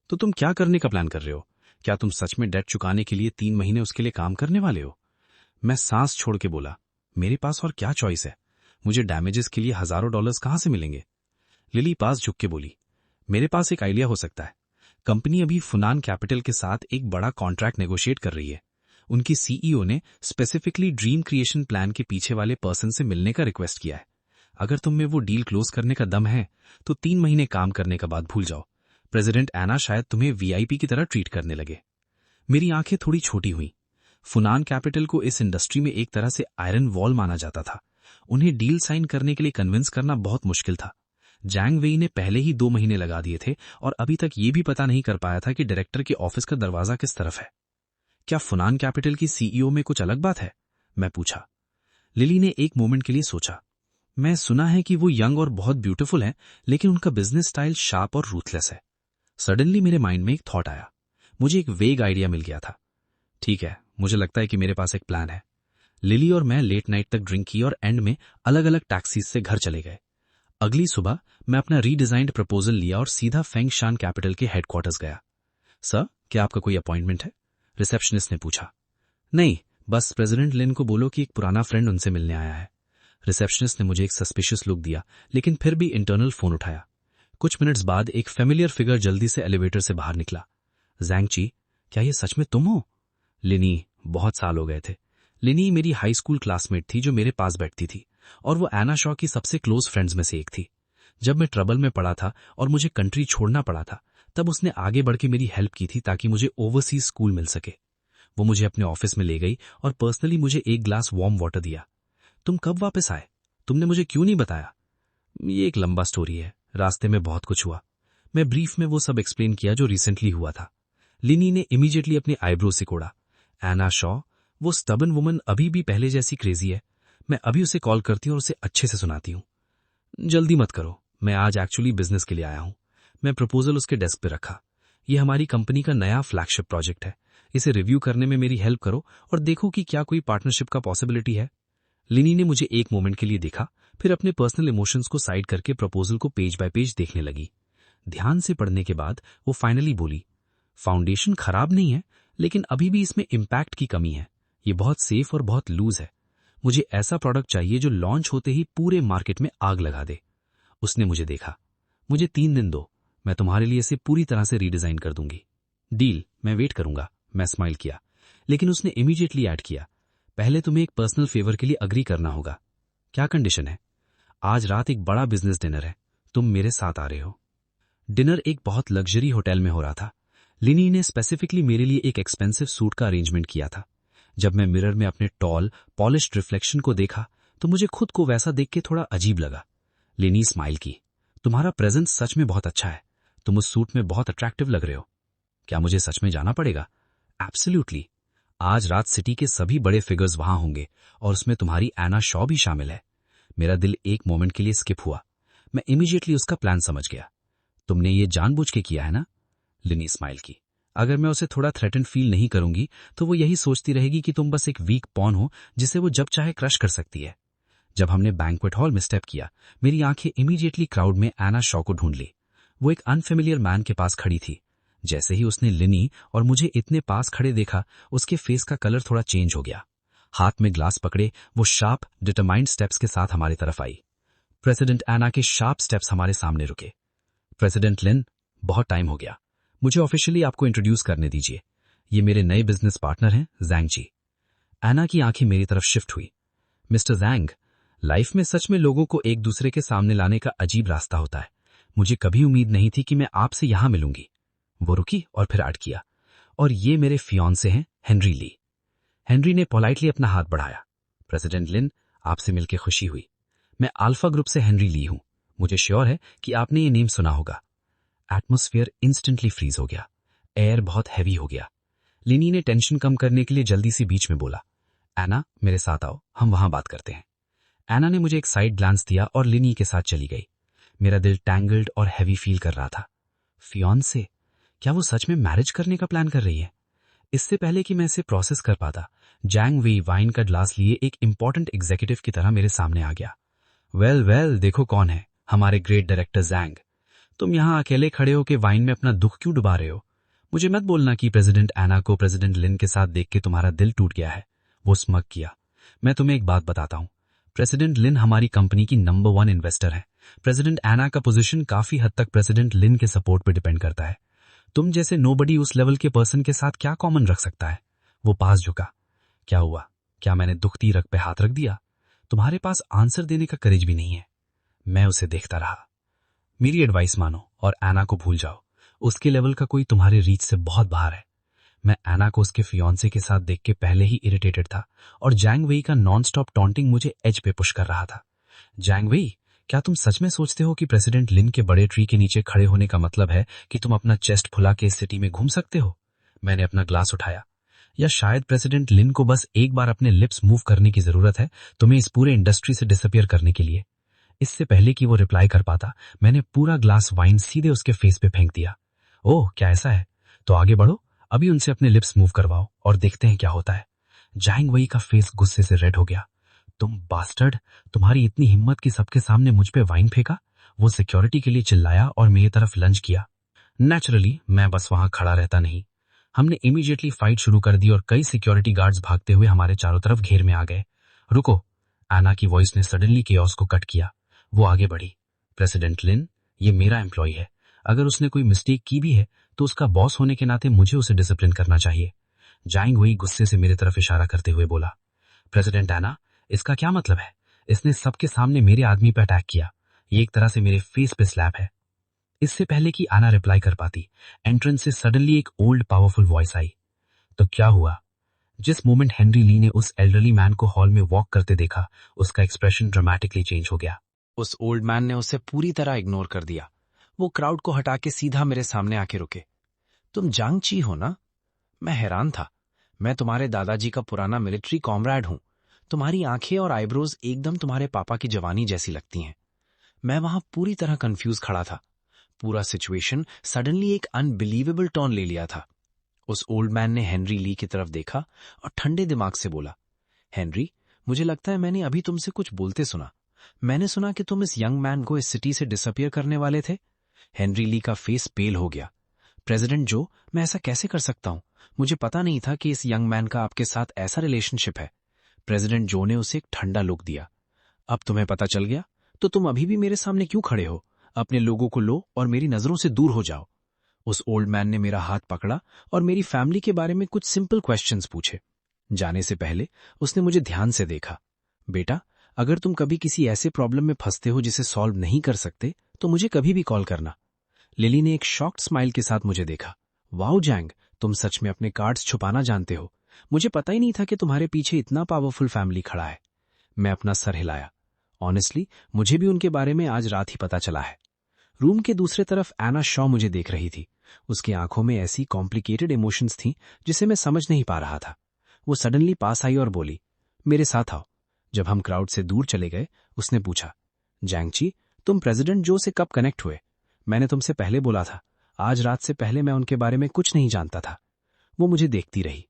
Speaker 2: तो तुम क्या करने का प्लान कर रहे हो? क्या तुम सच में डेट चुकाने के लिए 3 महीने उसके लिए काम करने वाले हो? मैं सांस छोड़ के बोला, मेरे पास और क्या चॉइस है? मुझे डैमेजेस के लिए हजारों डॉलर्स कहां से मिलेंगे? लिली पास झुक के बोली, मेरे पास एक आइडिया हो सकता है। कंपनी अभी फुनान कैपिटल के साथ एक बड़ा कॉन्ट्रैक्ट नेगोशिएट कर रही है। उनकी सीईओ ने स्पेसिफिकली ड्रीम क्रिएशन प्लान के पीछे वाले पर्सन से मिलने का रिक्वेस्ट किया है। अगर तुम में वो डील क्लोज करने का दम है तो 3 महीने काम करने का बाद भूल जाओ। प्रेसिडेंट एना शायद तुम्हें वीआईपी की तरह ट्रीट करने लगे। मेरी आंखें थोड़ी छोटी हुई। फुनान कैपिटल को इस इंडस्ट्री में एक तरह से आयरन वॉल माना जाता था। उन्हें डील साइन करने के लिए कन्विंस करना बहुत मुश्किल था। जैंग वेई ने पहले ही 2 महीने लगा दिए थे और अभी तक ये भी पता नहीं कर पाया था कि डायरेक्टर के ऑफिस का दरवाजा किस तरफ है। क्या फुनान कैपिटल की सीईओ में कुछ अलग बात है? मैं पूछा। लिली ने एक मोमेंट के लिए सोचा। मैं सुना है कि वो यंग और बहुत ब्यूटीफुल है, लेकिन उनका बिजनेस स्टाइल शार्प और रूथलेस है। सडनली मेरे माइंड में एक थॉट आया। मुझे एक वेग आइडिया मिल गया था। ठीक है, मुझे लगता है कि मेरे पास एक प्लान है। लिली और मैं लेट नाइट तक ड्रिंक की और एंड में अलग अलग टैक्सीज से घर चले गए। अगली सुबह मैं अपना रीडिजाइंड प्रपोजल लिया और सीधा फेंग शान कैपिटल के हेडक्वार्टर्स गया। सर, क्या आपका कोई अपॉइंटमेंट है? रिसेप्शनिस्ट ने पूछा। नहीं, बस प्रेसिडेंट लिन को बोलो कि एक पुराना फ्रेंड उनसे मिलने आया है। रिसेप्शनिस्ट ने मुझे एक सस्पिशियस लुक दिया, लेकिन फिर भी इंटरनल फोन उठाया। कुछ मिनट्स बाद एक फेमिलियर फिगर जल्दी से एलिवेटर से बाहर निकला। जैंगची, क्या ये सच में तुम हो? लिनी, बहुत साल हो गए थे। लिनी मेरी हाई स्कूल क्लासमेट थी जो मेरे पास बैठती थी, और वो एना शॉ की सबसे क्लोज फ्रेंड्स में से एक थी। जब मैं ट्रबल में पड़ा था और मुझे कंट्री छोड़ना पड़ा था, तब उसने आगे बढ़ के मेरी हेल्प की थी ताकि मुझे ओवरसीज स्कूल मिल सके। वो मुझे अपने ऑफिस में ले गई और पर्सनली मुझे एक ग्लास वार्म वाटर दिया। तुम कब वापस आए? तुमने मुझे क्यों नहीं बताया? ये एक लंबा स्टोरी है, रास्ते में बहुत कुछ हुआ। मैं ब्रीफ में वो सब एक्सप्लेन किया जो रिसेंटली हुआ था। लिनी ने इमीडिएटली अपनी आईब्रो सिकोड़ा। एना शॉ, वो स्टबन वुमन अभी भी पहले जैसी क्रेजी है। मैं अभी उसे कॉल करती हूँ और उसे अच्छे से सुनाती हूँ। जल्दी मत करो, मैं आज एक्चुअली बिजनेस के लिए आया हूँ। मैं प्रपोजल उसके डेस्क पे रखा। ये हमारी कंपनी का नया फ्लैगशिप प्रोजेक्ट है। इसे रिव्यू करने में मेरी हेल्प करो और देखो कि क्या कोई पार्टनरशिप का पॉसिबिलिटी है। लिनी ने मुझे एक मोमेंट के लिए देखा, फिर अपने पर्सनल इमोशंस को साइड करके प्रपोजल को पेज बाय पेज देखने लगी। ध्यान से पढ़ने के बाद वो फाइनली बोली, फाउंडेशन खराब नहीं है, लेकिन अभी भी इसमें इम्पैक्ट की कमी है। ये बहुत सेफ और बहुत लूज है। मुझे ऐसा प्रोडक्ट चाहिए जो लॉन्च होते ही पूरे मार्केट में आग लगा दे। उसने मुझे देखा, मुझे 3 दिन दो, मैं तुम्हारे लिए इसे पूरी तरह से रीडिजाइन कर दूंगी। डील, मैं वेट करूंगा। मैं स्माइल किया, लेकिन उसने इमीडिएटली ऐड किया, पहले तुम्हें एक पर्सनल फेवर के लिए अग्री करना होगा। क्या कंडीशन है? आज रात एक बड़ा बिजनेस डिनर है, तुम मेरे साथ आ रहे हो। डिनर एक बहुत लग्जरी होटल में हो रहा था। लिनी ने स्पेसिफिकली मेरे लिए एक एक्सपेंसिव सूट का अरेंजमेंट किया था। जब मैं मिरर में अपने टॉल पॉलिश्ड रिफ्लेक्शन को देखा तो मुझे खुद को वैसा देख के थोड़ा अजीब लगा। लिनी स्माइल की, तुम्हारा प्रेजेंस सच में बहुत अच्छा है, तुम उस सूट में बहुत अट्रैक्टिव लग रहे हो। क्या मुझे सच में जाना पड़ेगा? एब्सोल्युटली। आज रात सिटी के सभी बड़े फिगर्स वहां होंगे और उसमें तुम्हारी एना शॉ भी शामिल है। मेरा दिल एक मोमेंट के लिए स्किप हुआ। मैं इमीडिएटली उसका प्लान समझ गया। तुमने ये जानबूझ के किया है ना? लिनी स्माइल की, अगर मैं उसे थोड़ा थ्रेटन फील नहीं करूंगी तो वो यही सोचती रहेगी कि तुम बस एक वीक पॉन हो जिसे वो जब चाहे क्रश कर सकती है। जब हमने बैंक्वेट हॉल में स्टेप किया, मेरी आंखें इमीडिएटली क्राउड में एना शॉ को ढूंढ ली। वो एक अनफेमिलियर मैन के पास खड़ी थी। जैसे ही उसने लिनी और मुझे इतने पास खड़े देखा, उसके फेस का कलर थोड़ा चेंज हो गया। हाथ में ग्लास पकड़े वो शार्प डिटरमाइंड स्टेप्स के साथ हमारी तरफ आई। प्रेसिडेंट एना के शार्प स्टेप्स हमारे सामने रुके। प्रेसिडेंट लिन, बहुत टाइम हो गया, मुझे ऑफिशियली आपको इंट्रोड्यूस करने दीजिए। ये मेरे नए बिजनेस पार्टनर हैं, जैंग जी। एना की आंखें मेरी तरफ शिफ्ट हुई। मिस्टर जैंग, लाइफ में सच में लोगों को एक दूसरे के सामने लाने का अजीब रास्ता होता है। मुझे कभी उम्मीद नहीं थी कि मैं आपसे यहां मिलूंगी। वो रुकी और फिर ऐड किया, और ये मेरे फियांसे हैं, हेनरी ली। हेनरी ने पोलाइटली अपना हाथ बढ़ाया। प्रेसिडेंट लिन, आपसे मिलकर खुशी हुई। मैं अल्फा ग्रुप से हेनरी ली हूं। मुझे श्योर है कि आपने ये नेम सुना होगा। एटमॉस्फेयर इंस्टेंटली फ्रीज हो गया। एयर बहुत हैवी हो गया। लिनी ने टेंशन कम करने के लिए जल्दी से बीच में बोला, एना मेरे साथ आओ, हम वहां बात करते हैं। एना ने मुझे एक साइड ग्लांस दिया और लिनी के साथ चली गई। मेरा दिल टैंगल्ड और हैवी फील कर रहा था। फियांसे? क्या वो सच में मैरिज करने का प्लान कर रही है? इससे पहले कि मैं इसे प्रोसेस कर पाता, जैंग वेई वाइन का ग्लास लिए एक इंपॉर्टेंट एग्जीक्यूटिव की तरह मेरे सामने आ गया। वेल, देखो कौन है, हमारे ग्रेट डायरेक्टर जैंग। तुम यहाँ अकेले खड़े होकर वाइन में अपना दुख क्यों डुबा रहे हो? मुझे मत बोलना कि प्रेसिडेंट एना को प्रेसिडेंट लिन के साथ देख के तुम्हारा दिल टूट गया है। वो स्मग किया। मैं तुम्हें एक बात बताता हूँ, प्रेसिडेंट लिन हमारी कंपनी की नंबर 1 इन्वेस्टर है। प्रेसिडेंट एना का पोजीशन काफी हद तक प्रेसिडेंट लिन के सपोर्ट पर डिपेंड करता है। तुम जैसे नोबडी उस लेवल के पर्सन के साथ क्या कॉमन रख सकता है? वो पास झुका। क्या हुआ? क्या मैंने दुखती रग पे हाथ रख दिया? तुम्हारे पास आंसर देने का करेज भी नहीं है। मैं उसे देखता रहा। मेरी एडवाइस मानो और एना को भूल जाओ। उसके लेवल का कोई तुम्हारे रीच से बहुत बाहर है। मैं एना को उसके फियांसे के साथ देख के पहले ही इरिटेटेड था और जैंग वेई का नॉन स्टॉप टॉन्टिंग मुझे एज पे पुश कर रहा था। जैंग वेई, क्या तुम सच में सोचते हो कि प्रेसिडेंट लिन के बड़े ट्री के नीचे खड़े होने का मतलब है कि तुम अपना चेस्ट फुला के इस सिटी में घूम सकते हो? मैंने अपना ग्लास उठाया। या शायद प्रेसिडेंट लिन को बस एक बार अपने लिप्स मूव करने की जरूरत है तुम्हें इस पूरे इंडस्ट्री से डिसअपियर करने के लिए। इससे पहले कि वो रिप्लाई कर पाता, मैंने पूरा ग्लास वाइन सीधे उसके फेस पे फेंक दिया। ओह, क्या ऐसा है? तो आगे बढ़ो, अभी उनसे अपने लिप्स मूव करवाओ और देखते हैं क्या होता है। जैंग वेई का फेस गुस्से से रेड हो गया। तुम बास्टर्ड, तुम्हारी इतनी हिम्मत कि सबके सामने मुझ पे वाइन फेंका? वो सिक्योरिटी के लिए चिल्लाया और मेरी तरफ लंच किया। नेचुरली मैं बस वहां खड़ा रहता नहीं। हमने इमीडिएटली फाइट शुरू कर दी और कई सिक्योरिटी गार्ड्स भागते हुए हमारे चारों तरफ घेर में आ गए। रुको, एना की वॉइस ने सडनली केओस को कट किया। वो आगे बढ़ी। प्रेसिडेंट लिन, ये मेरा एम्प्लॉय है। अगर उसने कोई मिस्टेक की भी है तो उसका बॉस होने के नाते मुझे उसे डिसिप्लिन करना चाहिए। जैंग वेई गुस्से से मेरी तरफ इशारा करते हुए बोला, प्रेसिडेंट एना, इसका क्या मतलब है? इसने सबके सामने मेरे आदमी पर अटैक किया। ये एक तरह से मेरे फेस पे स्लैप है। इससे पहले कि आना रिप्लाई कर पाती, एंट्रेंस से सडनली एक ओल्ड पावरफुल वॉइस आई। तो क्या हुआ? जिस मोमेंट हेनरी ली ने उस एल्डरली मैन को हॉल में वॉक करते देखा, उसका एक्सप्रेशन ड्रामेटिकली चेंज हो गया।
Speaker 1: उस ओल्ड मैन ने उसे पूरी तरह इग्नोर कर दिया। वो क्राउड को हटा के सीधा मेरे सामने आके रुके। तुम जांग ची हो ना? मैं हैरान था। मैं तुम्हारे दादाजी का पुराना मिलिट्री कॉमरेड हूं। तुम्हारी आंखें और आईब्रोज एकदम तुम्हारे पापा की जवानी जैसी लगती हैं। मैं वहां पूरी तरह कंफ्यूज खड़ा था।
Speaker 2: पूरा सिचुएशन सडनली एक अनबिलीवेबल टर्न ले लिया था। उस ओल्ड मैन ने हेनरी ली की तरफ देखा और ठंडे दिमाग से बोला, हेनरी, मुझे लगता है मैंने अभी तुमसे कुछ बोलते सुना। मैंने सुना कि तुम इस यंग मैन को इस सिटी से डिसअपियर करने वाले थे। हेनरी ली का फेस पेल हो गया। प्रेसिडेंट जो, मैं ऐसा कैसे कर सकता हूं? मुझे पता नहीं था कि इस यंग मैन का आपके साथ ऐसा रिलेशनशिप है। प्रेसिडेंट जो ने उसे एक ठंडा लुक दिया। अब तुम्हें पता चल गया तो तुम अभी भी मेरे सामने क्यों खड़े हो? अपने लोगों को लो और मेरी नजरों से दूर हो जाओ। उस ओल्ड मैन ने मेरा हाथ पकड़ा और मेरी फैमिली के बारे में कुछ सिंपल क्वेश्चंस पूछे। जाने से पहले उसने मुझे ध्यान से देखा। बेटा, अगर तुम कभी किसी ऐसे प्रॉब्लम में फंसते हो जिसे सॉल्व नहीं कर सकते तो मुझे कभी भी कॉल करना। लिली ने एक शॉक्ड स्माइल के साथ मुझे देखा। वाओ जैंग, तुम सच में अपने कार्ड्स छुपाना जानते हो। मुझे पता ही नहीं था कि तुम्हारे पीछे इतना पावरफुल फैमिली खड़ा है। मैं अपना सर हिलाया। ऑनेस्टली मुझे भी उनके बारे में आज रात ही पता चला है। रूम के दूसरे तरफ एना शॉ मुझे देख रही थी। उसकी आंखों में ऐसी कॉम्प्लिकेटेड इमोशंस थीं जिसे मैं समझ नहीं पा रहा था। वो सडनली पास आई और बोली, मेरे साथ आओ। जब हम क्राउड से दूर चले गए उसने पूछा, जैंगची, तुम प्रेसिडेंट जो से कब कनेक्ट हुए? मैंने तुमसे पहले बोला था। आज रात से पहले मैं उनके बारे में कुछ नहीं जानता था। वो मुझे देखती रही।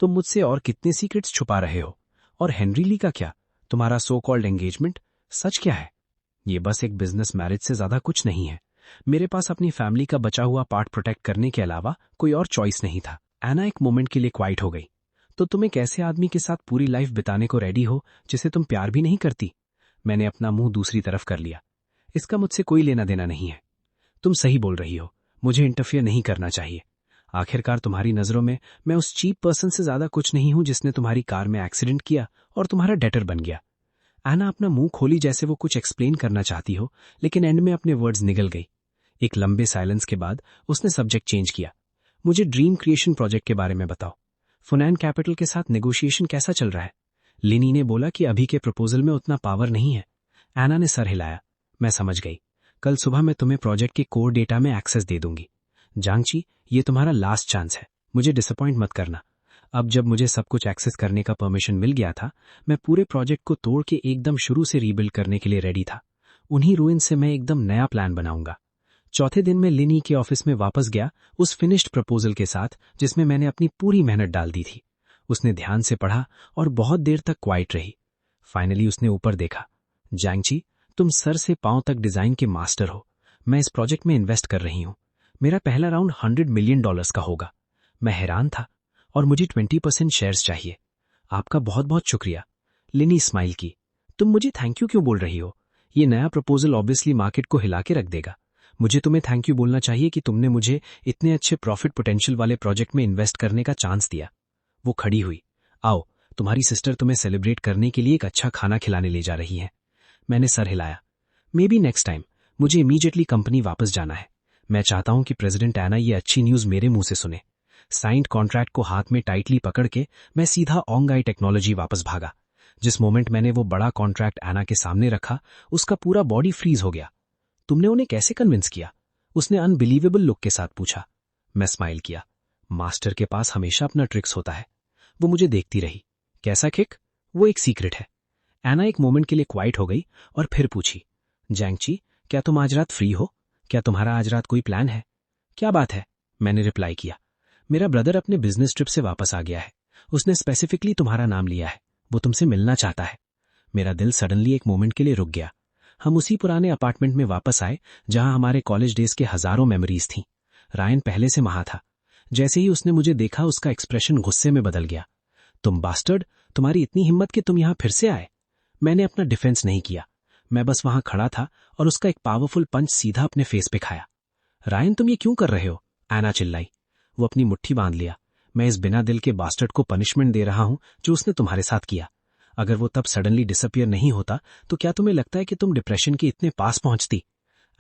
Speaker 2: तुम मुझसे और कितने सीक्रेट्स छुपा रहे हो? और हेनरी ली का क्या? तुम्हारा सो कॉल्ड एंगेजमेंट सच क्या है? ये बस एक बिजनेस मैरिज से ज्यादा कुछ नहीं है। मेरे पास अपनी फैमिली का बचा हुआ पार्ट प्रोटेक्ट करने के अलावा कोई और चॉइस नहीं था। एना एक मोमेंट के लिए क्वाइट हो गई। तो तुम एक ऐसे आदमी के साथ पूरी लाइफ बिताने को रेडी हो जिसे तुम प्यार भी नहीं करती? मैंने अपना मुंह दूसरी तरफ कर लिया। इसका मुझसे कोई लेना देना नहीं है। तुम सही बोल रही हो, मुझे इंटरफियर नहीं करना चाहिए। आखिरकार तुम्हारी नजरों में मैं उस चीप पर्सन से ज्यादा कुछ नहीं हूं जिसने तुम्हारी कार में एक्सीडेंट किया और तुम्हारा डेटर बन गया। एना अपना मुंह खोली जैसे वो कुछ एक्सप्लेन करना चाहती हो, लेकिन एंड में अपने वर्ड्स निगल गई। एक लंबे साइलेंस के बाद उसने सब्जेक्ट चेंज किया। मुझे ड्रीम क्रिएशन प्रोजेक्ट के बारे में बताओ। फुनैन कैपिटल के साथ नेगोशिएशन कैसा चल रहा है? लिनी ने बोला कि अभी के प्रपोजल में उतना पावर नहीं है। एना ने सर हिलाया। मैं समझ गई। कल सुबह मैं तुम्हें प्रोजेक्ट के कोर डेटा में एक्सेस दे दूंगी। जांगची, ये तुम्हारा लास्ट चांस है। मुझे डिसअपॉइंट मत करना। अब जब मुझे सब कुछ एक्सेस करने का परमिशन मिल गया था, मैं पूरे प्रोजेक्ट को तोड़ के एकदम शुरू से रीबिल्ड करने के लिए रेडी था। उन्हीं रूइन से मैं एकदम नया प्लान बनाऊंगा। चौथे दिन मैं लिनी के ऑफिस में वापस गया उस फिनिश्ड प्रपोजल के साथ जिसमें मैंने अपनी पूरी मेहनत डाल दी थी। उसने ध्यान से पढ़ा और बहुत देर तक क्वाइट रही। फाइनली उसने ऊपर देखा। जैंगची, तुम सर से पांव तक डिजाइन के मास्टर हो। मैं इस प्रोजेक्ट में इन्वेस्ट कर रही हूं। मेरा पहला राउंड $100 मिलियन का होगा। मैं हैरान था। और मुझे 20% शेयर्स चाहिए। आपका बहुत बहुत शुक्रिया। लिनी स्माइल की। तुम मुझे थैंक यू क्यों बोल रही हो? ये नया प्रपोजल ऑब्वियसली मार्केट को हिला के रख देगा। मुझे तुम्हें थैंक यू बोलना चाहिए कि तुमने मुझे इतने अच्छे प्रॉफिट पोटेंशियल वाले प्रोजेक्ट में इन्वेस्ट करने का चांस दिया। वो खड़ी हुई। आओ, तुम्हारी सिस्टर तुम्हें सेलिब्रेट करने के लिए एक अच्छा खाना खिलाने ले जा रही है। मैंने सर हिलाया। May be next time. मुझे इमीडिएटली कंपनी वापस जाना है। मैं चाहता हूं कि प्रेसिडेंट एना ये अच्छी न्यूज मेरे मुंह से सुने। साइंड कॉन्ट्रैक्ट को हाथ में टाइटली पकड़ के मैं सीधा ऑंगाई टेक्नोलॉजी वापस भागा। जिस मोमेंट मैंने वो बड़ा कॉन्ट्रैक्ट एना के सामने रखा, उसका पूरा बॉडी फ्रीज हो गया। तुमने उन्हें कैसे कन्विंस किया? उसने अनबिलीवेबल लुक के साथ पूछा। मैं स्माइल किया। मास्टर के पास हमेशा अपना ट्रिक्स होता है। वो मुझे देखती रही। कैसा किक? वो एक सीक्रेट है। एना एक मोमेंट के लिए क्वाइट हो गई और फिर पूछी, जैंगची, क्या तुम आज रात फ्री हो? क्या तुम्हारा आज रात कोई प्लान है? क्या बात है? मैंने रिप्लाई किया। मेरा ब्रदर अपने बिजनेस ट्रिप से वापस आ गया है। उसने स्पेसिफिकली तुम्हारा नाम लिया है। वो तुमसे मिलना चाहता है। मेरा दिल सडनली एक मोमेंट के लिए रुक गया। हम उसी पुराने अपार्टमेंट में वापस आए जहां हमारे कॉलेज डेज के हजारों मेमोरीज थीं। रायन पहले से वहां था। जैसे ही उसने मुझे देखा, उसका एक्सप्रेशन गुस्से में बदल गया। तुम बास्टर्ड, तुम्हारी इतनी हिम्मत कि तुम यहां फिर से आए। मैंने अपना डिफेंस नहीं किया। मैं बस वहां खड़ा था और उसका एक पावरफुल पंच सीधा अपने फेस पे खाया। रायन, तुम ये क्यों कर रहे हो? एना चिल्लाई। वो अपनी मुट्ठी बांध लिया। मैं इस बिना दिल के बास्टर्ड को पनिशमेंट दे रहा हूं जो उसने तुम्हारे साथ किया। अगर वो तब सडनली डिसअपियर नहीं होता तो क्या तुम्हें लगता है कि तुम डिप्रेशन के इतने पास पहुंचती?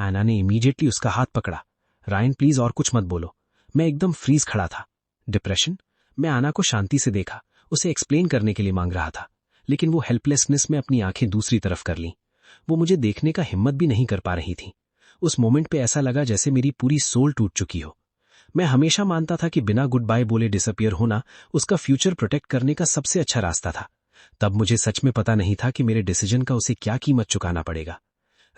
Speaker 2: एना ने इमीडिएटली उसका हाथ पकड़ा। रायन, प्लीज और कुछ मत बोलो। मैं एकदम फ्रीज खड़ा था। डिप्रेशन? मैं एना को शांति से देखा। उसे एक्सप्लेन करने के लिए मांग रहा था, लेकिन वो हेल्पलेसनेस में अपनी आंखें दूसरी तरफ कर लीं। वो मुझे देखने का हिम्मत भी नहीं कर पा रही थी। उस मोमेंट पे ऐसा लगा जैसे मेरी पूरी सोल टूट चुकी हो। मैं हमेशा मानता था कि बिना गुड बाय बोले डिसअपियर होना उसका फ्यूचर प्रोटेक्ट करने का सबसे अच्छा रास्ता था। तब मुझे सच में पता नहीं था कि मेरे डिसीजन का उसे क्या कीमत चुकाना पड़ेगा।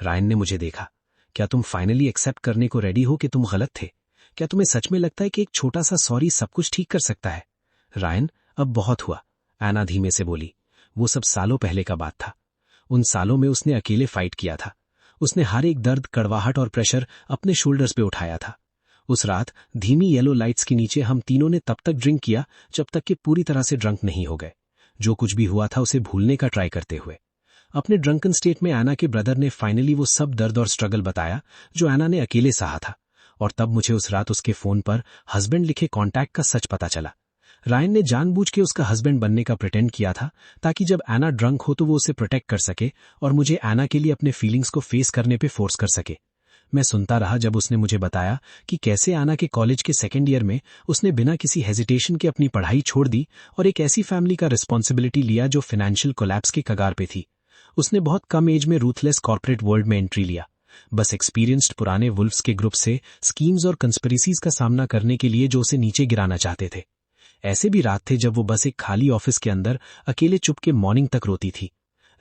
Speaker 2: रायन ने मुझे देखा।
Speaker 3: क्या तुम फाइनली एक्सेप्ट करने को रेडी हो कि तुम गलत थे? क्या तुम्हें सच में लगता है कि एक छोटा सा सॉरी सब कुछ ठीक कर सकता है? रायन, अब बहुत हुआ, एना धीमे से बोली। वो सब सालों पहले का बात था। उन सालों में उसने अकेले फाइट किया था। उसने हर एक दर्द, कड़वाहट और प्रेशर अपने शोल्डर्स पे उठाया था। उस रात धीमी येलो लाइट्स के नीचे हम तीनों ने तब तक ड्रिंक किया जब तक कि पूरी तरह से ड्रंक नहीं हो गए। जो कुछ भी हुआ था उसे भूलने का ट्राई करते हुए अपने ड्रंकन स्टेट में एना के ब्रदर ने फाइनली वो सब दर्द और स्ट्रगल बताया जो एना ने अकेले सहा था। और तब मुझे उस रात उसके फोन पर हस्बैंड लिखे कॉन्टैक्ट का सच पता चला। रायन ने जानबूझ के उसका हस्बैंड बनने का प्रिटेंड किया था ताकि जब एना ड्रंक हो तो वो उसे प्रोटेक्ट कर सके और मुझे एना के लिए अपने फीलिंग्स को फेस करने पे फोर्स कर सके। मैं सुनता रहा जब उसने मुझे बताया कि कैसे एना के कॉलेज के सेकेंड ईयर में उसने बिना किसी हेजिटेशन के अपनी पढ़ाई छोड़ दी और एक ऐसी फैमिली का रिस्पॉन्सिबिलिटी लिया जो फाइनेंशियल कोलैप्स के कगार पे थी। उसने बहुत कम एज में रूथलेस कॉर्पोरेट वर्ल्ड में एंट्री लिया, बस एक्सपीरियंस्ड पुराने वुल्फ्स के ग्रुप से स्कीम्स और कंस्पिरेसीज का सामना करने के लिए जो उसे नीचे गिराना चाहते थे। ऐसे भी रात थे जब वो बस एक खाली ऑफिस के अंदर अकेले चुप के मॉर्निंग तक रोती थी।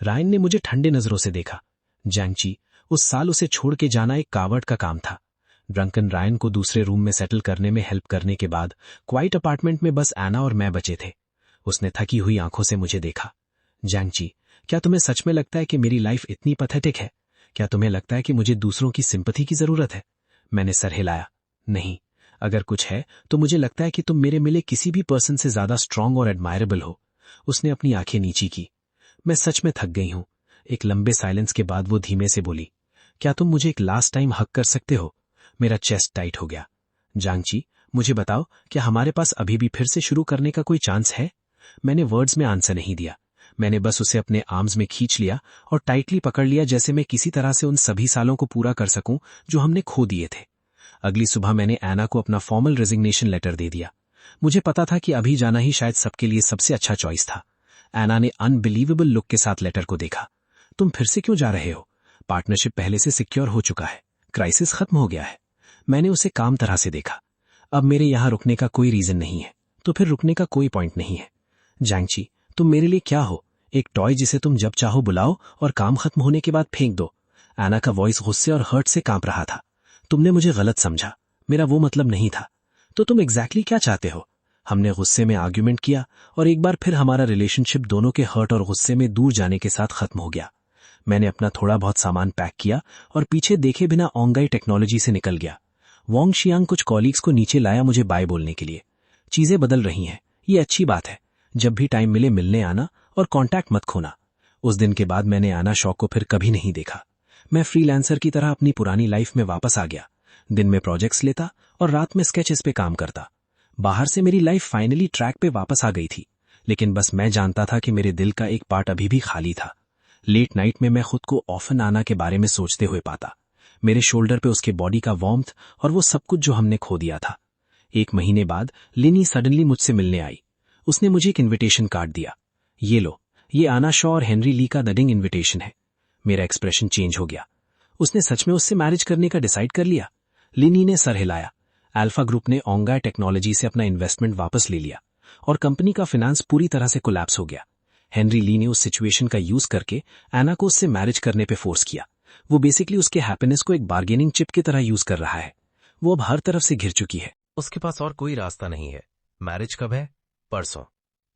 Speaker 3: रायन ने मुझे ठंडे नजरों से देखा। जैंगची, उस साल उसे छोड़ के जाना एक कावड़ का काम था। ड्रंकन रायन को दूसरे रूम में सेटल करने में हेल्प करने के बाद क्वाइट अपार्टमेंट में बस एना और मैं बचे थे। उसने थकी हुई आंखों से मुझे देखा। जैंगची, क्या तुम्हें सच में लगता है कि मेरी लाइफ इतनी पैथेटिक है? क्या तुम्हें लगता है कि मुझे दूसरों की सिंपैथी की जरूरत है? मैंने सर हिलाया। नहीं, अगर कुछ है तो मुझे लगता है कि तुम मेरे मिले किसी भी पर्सन से ज्यादा स्ट्रांग और एडमायरेबल हो। उसने अपनी आंखें नीची की। मैं सच में थक गई हूं। एक लंबे साइलेंस के बाद वो धीमे से बोली, क्या तुम मुझे एक लास्ट टाइम हक कर सकते हो? मेरा चेस्ट टाइट हो गया। जांगची, मुझे बताओ, क्या हमारे पास अभी भी फिर से शुरू करने का कोई चांस है? मैंने वर्ड्स में आंसर नहीं दिया। मैंने बस उसे अपने आर्म्स में खींच लिया और टाइटली पकड़ लिया, जैसे मैं किसी तरह से उन सभी सालों को पूरा कर सकूं जो हमने खो दिए थे। अगली सुबह मैंने एना को अपना फॉर्मल रेजिग्नेशन लेटर दे दिया। मुझे पता था कि अभी जाना ही शायद सबके लिए सबसे अच्छा चॉइस था। एना ने अनबिलीवेबल लुक के साथ लेटर को देखा। तुम फिर से क्यों जा रहे हो? पार्टनरशिप पहले से सिक्योर हो चुका है, क्राइसिस खत्म हो गया है। मैंने उसे काम तरह से देखा। अब मेरे यहां रुकने का कोई रीजन नहीं है, तो फिर रुकने का कोई पॉइंट नहीं है। जैंगची, तुम मेरे लिए क्या हो? एक टॉय जिसे तुम जब चाहो बुलाओ और काम खत्म होने के बाद फेंक दो। एना का वॉइस गुस्से और हर्ट से कांप रहा था। तुमने मुझे गलत समझा, मेरा वो मतलब नहीं था। तो तुम एग्जैक्टली क्या चाहते हो? हमने गुस्से में आर्ग्यूमेंट किया और एक बार फिर हमारा रिलेशनशिप दोनों के हर्ट और गुस्से में दूर जाने के साथ खत्म हो गया। मैंने अपना थोड़ा बहुत सामान पैक किया और पीछे देखे बिना ओंगाई टेक्नोलॉजी से निकल गया। वोंग शियांग कुछ कॉलीग्स को नीचे लाया मुझे बाय बोलने के लिए। चीजें बदल रही हैं, ये अच्छी बात है। जब भी टाइम मिले मिलने आना और कांटेक्ट मत खोना। उस दिन के बाद मैंने आना शॉ को फिर कभी नहीं देखा। मैं फ्रीलांसर की तरह अपनी पुरानी लाइफ में वापस आ गया। दिन में प्रोजेक्ट्स लेता और रात में स्केचेस पे काम करता। बाहर से मेरी लाइफ फाइनली ट्रैक पे वापस आ गई थी, लेकिन बस मैं जानता था कि मेरे दिल का एक पार्ट अभी भी खाली था। लेट नाइट में मैं खुद को ऑफन आना के बारे में सोचते हुए पाता। मेरे शोल्डर पे उसके बॉडी का वार्मथ और वो सब कुछ जो हमने खो दिया था। 1 महीने बाद लिनी सडनली मुझसे मिलने आई। उसने मुझे एक इन्विटेशन कार्ड दिया। ये लो, ये आना शॉ और हेनरी ली का वेडिंग इन्विटेशन है। मेरा एक्सप्रेशन चेंज हो गया। उसने सच में उससे मैरिज करने का डिसाइड कर लिया? लिनी ने सर हिलाया। अल्फा ग्रुप ने ओंगाई टेक्नोलॉजी से अपना इन्वेस्टमेंट वापस ले लिया और कंपनी का फाइनेंस पूरी तरह से कोलैप्स हो गया। हेनरी ली ने उस सिचुएशन का यूज करके एना को उससे मैरिज करने पे फोर्स किया। वो बेसिकली उसके हैप्पीनेस को एक बार्गेनिंग चिप की तरह यूज कर रहा है। वो अब हर तरफ से घिर चुकी है।
Speaker 1: उसके पास और कोई रास्ता नहीं है। मैरिज कब है? परसों।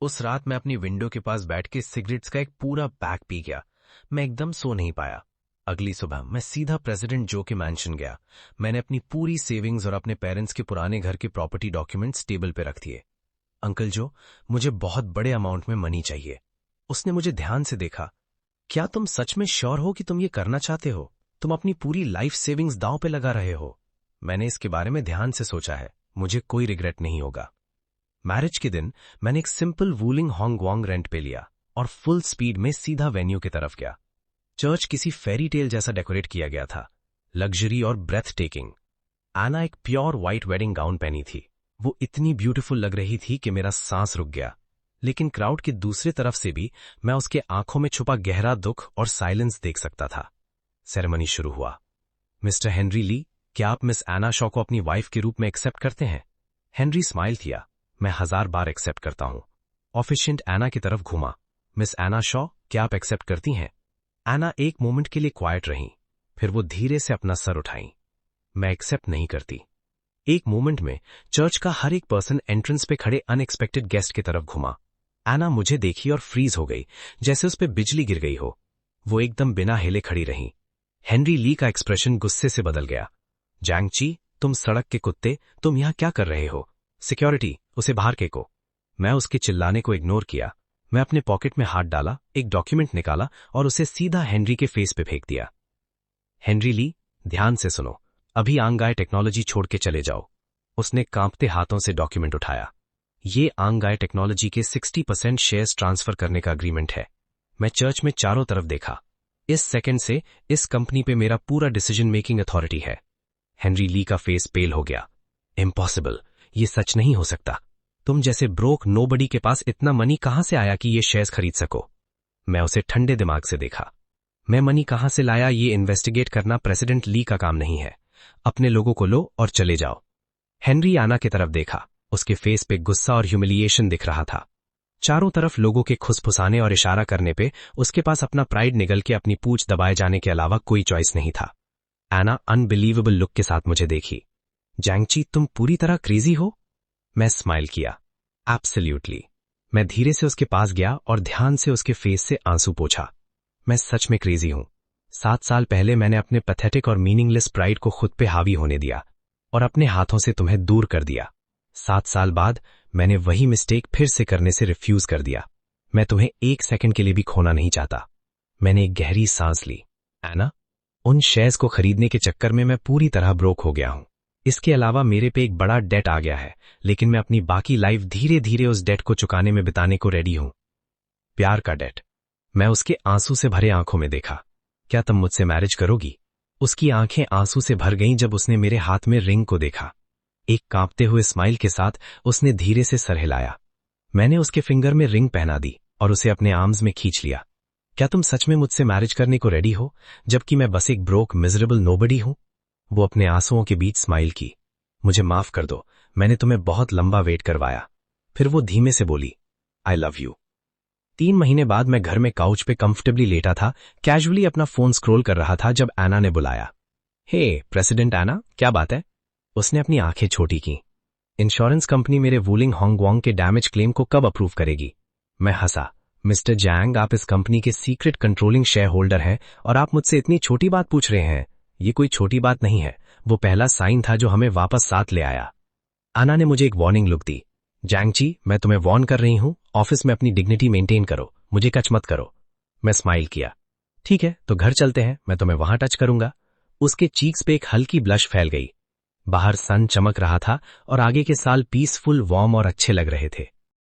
Speaker 1: उस रात मैं अपनी विंडो के पास बैठ के सिगरेट्स का एक पूरा पैक पी गया। मैं एकदम सो नहीं पाया। अगली सुबह मैं सीधा प्रेसिडेंट जो के मैंशन गया। मैंने अपनी पूरी सेविंग्स और अपने पेरेंट्स के पुराने घर के प्रॉपर्टी डॉक्यूमेंट्स टेबल पे रख दिए। अंकल जो, मुझे बहुत बड़े अमाउंट में मनी चाहिए। उसने मुझे ध्यान से देखा। क्या तुम सच में श्योर हो कि तुम ये करना चाहते हो? तुम अपनी पूरी लाइफ सेविंग्स दांव पे लगा रहे हो। मैंने इसके बारे में ध्यान से सोचा है, मुझे कोई रिग्रेट नहीं होगा। मैरिज के दिन मैंने एक सिंपल वूलिंग होंगवॉन्ग रेंट पे लिया और फुल स्पीड में सीधा वेन्यू की तरफ गया। चर्च किसी फेरी टेल जैसा डेकोरेट किया गया था, लग्जरी और ब्रेथ टेकिंग। आना एक प्योर व्हाइट वेडिंग गाउन पहनी थी। वो इतनी ब्यूटीफुल लग रही थी कि मेरा सांस रुक गया। लेकिन क्राउड की दूसरी तरफ से भी मैं उसके आंखों में छुपा गहरा दुख और साइलेंस देख सकता था। सेरेमनी शुरू हुआ। मिस्टर हेनरी ली, क्या आप मिस एना शॉ को अपनी वाइफ के रूप में एक्सेप्ट करते हैं? हेनरी स्माइल किया। मैं 1000 बार एक्सेप्ट करता हूं। ऑफिशिएंट एना की तरफ घूमा। मिस एना शॉ, क्या आप एक्सेप्ट करती हैं? एना एक मोमेंट के लिए क्वाइट रही।
Speaker 3: फिर वो धीरे से अपना सर उठाई। मैं एक्सेप्ट नहीं करती। एक मोमेंट में चर्च का हर एक पर्सन एंट्रेंस पे खड़े अनएक्सपेक्टेड गेस्ट की तरफ घुमा। एना मुझे देखी और फ्रीज हो गई, जैसे उस पे बिजली गिर गई हो। वो एकदम बिना हिले खड़ी रही। हेनरी ली का एक्सप्रेशन गुस्से से बदल गया। जैंग ची, तुम सड़क के कुत्ते, तुम यहां क्या कर रहे हो? सिक्योरिटी, उसे बाहर फेंको। मैं उसके चिल्लाने को इग्नोर किया। मैं अपने पॉकेट में हाथ डाला, एक डॉक्यूमेंट निकाला और उसे सीधा हेनरी के फेस पे फेंक दिया। हेनरी ली, ध्यान से सुनो, अभी आंगाय टेक्नोलॉजी छोड़ के चले जाओ। उसने कांपते हाथों से डॉक्यूमेंट उठाया। ये आंगाय टेक्नोलॉजी के 60% शेयर्स ट्रांसफर करने का अग्रीमेंट है। मैं चर्च में चारों तरफ देखा। इस सेकंड से इस कंपनी पे मेरा पूरा डिसीजन मेकिंग अथॉरिटी है। हेनरी ली का फेस पेल हो गया। इम्पॉसिबल, ये सच नहीं हो सकता। तुम जैसे ब्रोक नोबडी के पास इतना मनी कहां से आया कि ये शेयर्स खरीद सको? मैं उसे ठंडे दिमाग से देखा। मैं मनी कहां से लाया ये इन्वेस्टिगेट करना प्रेसिडेंट ली का काम नहीं है। अपने लोगों को लो और चले जाओ। हेनरी आना की तरफ देखा। उसके फेस पे गुस्सा और ह्यूमिलिएशन दिख रहा था। चारों तरफ लोगों के खुसफुसाने और इशारा करने पे उसके पास अपना प्राइड निगल के अपनी पूंछ दबाए जाने के अलावा कोई चॉइस नहीं था। एना अनबिलीवेबल लुक के साथ मुझे देखी। जैंगची, तुम पूरी तरह क्रेजी हो? मैं स्माइल किया। एब्सोल्युटली। मैं धीरे से उसके पास गया और ध्यान से उसके फेस से आंसू पोंछा। मैं सच में क्रेजी हूं। 7 साल पहले मैंने अपने पैथेटिक और मीनिंगलेस प्राइड को खुद पे हावी होने दिया और अपने हाथों से तुम्हें दूर कर दिया। 7 साल बाद मैंने वही मिस्टेक फिर से करने से रिफ्यूज कर दिया। मैं तुम्हें 1 सेकंड के लिए भी खोना नहीं चाहता। मैंने एक गहरी सांस ली। एना, उन शेयर्स को खरीदने के चक्कर में मैं पूरी तरह ब्रोक हो गया हूं। इसके अलावा मेरे पे एक बड़ा डेट आ गया है, लेकिन मैं अपनी बाकी लाइफ धीरे धीरे उस डेट को चुकाने में बिताने को रेडी हूं। प्यार का डेट। मैं उसके आंसू से भरे आंखों में देखा। क्या तुम मुझसे मैरिज करोगी? उसकी आंखें आंसू से भर गईं जब उसने मेरे हाथ में रिंग को देखा। एक कांपते हुए स्माइल के साथ उसने धीरे से सर हिलाया। मैंने उसके फिंगर में रिंग पहना दी और उसे अपने आर्म्स में खींच लिया। क्या तुम सच में मुझसे मैरिज करने को रेडी हो, जबकि मैं बस एक ब्रोक मिजरेबल नोबडी हूं? वो अपने आंसुओं के बीच स्माइल की। मुझे माफ कर दो, मैंने तुम्हें बहुत लंबा वेट करवाया। फिर वो धीमे से बोली, आई लव यू। 3 महीने बाद मैं घर में काउच पे कंफर्टेबली लेटा था, कैजुअली अपना फोन स्क्रॉल कर रहा था जब एना ने बुलाया। हे प्रेसिडेंट एना, क्या बात है? उसने अपनी आंखें छोटी की। इंश्योरेंस कंपनी मेरे वुलिंग हांगवॉन्ग के डैमेज क्लेम को कब अप्रूव करेगी? मैं हंसा। मिस्टर जैंग, आप इस कंपनी के सीक्रेट कंट्रोलिंग शेयर होल्डर हैं और आप मुझसे इतनी छोटी बात पूछ रहे हैं। ये कोई छोटी बात नहीं है, वो पहला साइन था जो हमें वापस साथ ले आया। आना ने मुझे एक वार्निंग लुक दी। जैंगची, मैं तुम्हें वार्न कर रही हूं, ऑफिस में अपनी डिग्निटी मेंटेन करो, मुझे टच मत करो। मैं स्माइल किया। ठीक है, तो घर चलते हैं, मैं तुम्हें वहां टच करूंगा। उसके चीक्स पे एक हल्की ब्लश फैल गई। बाहर सन चमक रहा था और आगे के साल पीसफुल, वार्म और अच्छे लग रहे थे।